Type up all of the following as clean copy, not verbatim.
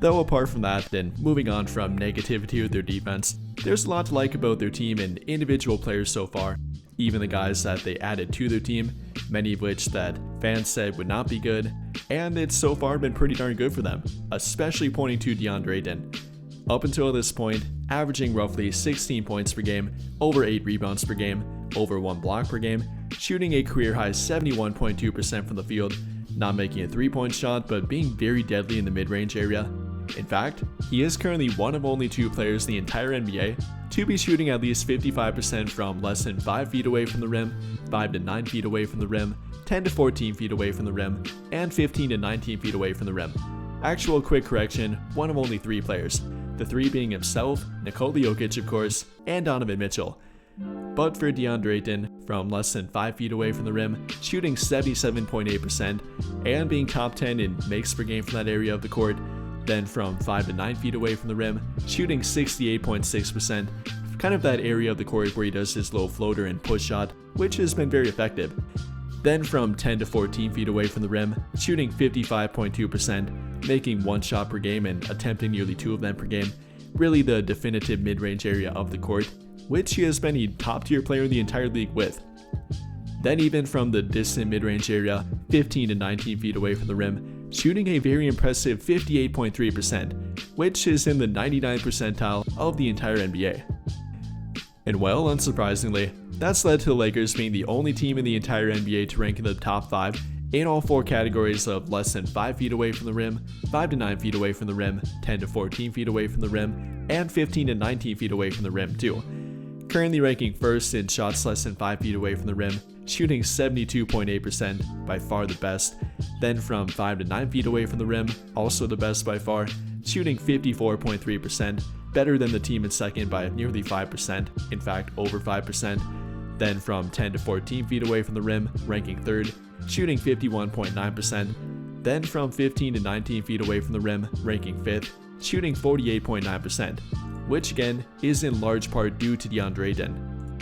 Though apart from that, and moving on from negativity with their defense, there's a lot to like about their team and individual players so far. Even the guys that they added to their team, many of which that fans said would not be good, and it's so far been pretty darn good for them, especially pointing to Deandre Ayton. Up until this point, averaging roughly 16 points per game, over 8 rebounds per game, over 1 block per game, shooting a career high 71.2% from the field, not making a 3-point shot but being very deadly in the mid-range area. In fact, he is currently one of only 2 players in the entire NBA to be shooting at least 55% from less than 5 feet away from the rim, 5 to 9 feet away from the rim, 10 to 14 feet away from the rim, and 15 to 19 feet away from the rim. Actual quick correction, one of only 3 players, the 3 being himself, Nikola Jokic of course, and Donovan Mitchell. But for Deandre Ayton, from less than 5 feet away from the rim, shooting 77.8% and being top 10 in makes per game from that area of the court, then from 5 to 9 feet away from the rim, shooting 68.6%, kind of that area of the court where he does his low floater and push shot, which has been very effective. Then from 10 to 14 feet away from the rim, shooting 55.2%, making 1 shot per game and attempting nearly 2 of them per game, really the definitive mid-range area of the court, which he has been a top-tier player in the entire league with. Then even from the distant mid-range area, 15 to 19 feet away from the rim, shooting a very impressive 58.3%, which is in the 99th percentile of the entire NBA. And well, unsurprisingly, that's led to the Lakers being the only team in the entire NBA to rank in the top 5 in all 4 categories of less than 5 feet away from the rim, 5 to 9 feet away from the rim, 10 to 14 feet away from the rim, and 15 to 19 feet away from the rim too. Currently ranking first in shots less than 5 feet away from the rim, shooting 72.8%, by far the best. Then from 5 to 9 feet away from the rim, also the best by far, shooting 54.3%, better than the team in second by nearly 5%, in fact over 5%. Then from 10 to 14 feet away from the rim, ranking third, shooting 51.9%. Then from 15 to 19 feet away from the rim, ranking 5th, shooting 48.9%, which again is in large part due to Deandre Ayton.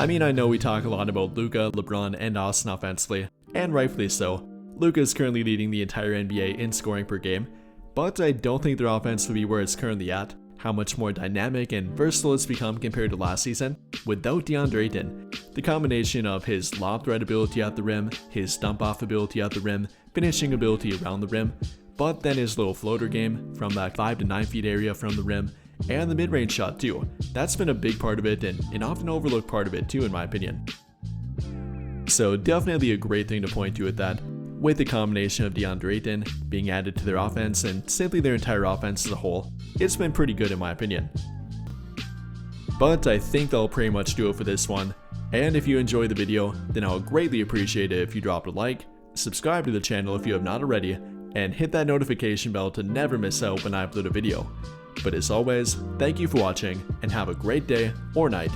I mean, I know we talk a lot about Luka, LeBron, and Austin offensively, and rightfully so. Luka is currently leading the entire NBA in scoring per game, but I don't think their offense will be where it's currently at. How much more dynamic and versatile it's become compared to last season without Deandre Ayton. The combination of his lob threat ability at the rim, his dump off ability at the rim, finishing ability around the rim, but then his little floater game from that 5 to 9 feet area from the rim, and the mid-range shot too. That's been a big part of it and an often overlooked part of it too in my opinion. So definitely a great thing to point to at that, with the combination of Deandre Ayton being added to their offense and simply their entire offense as a whole, it's been pretty good in my opinion. But I think that'll pretty much do it for this one, and if you enjoyed the video, then I'll greatly appreciate it if you drop a like, subscribe to the channel if you have not already, and hit that notification bell to never miss out when I upload a video. But as always, thank you for watching, and have a great day or night.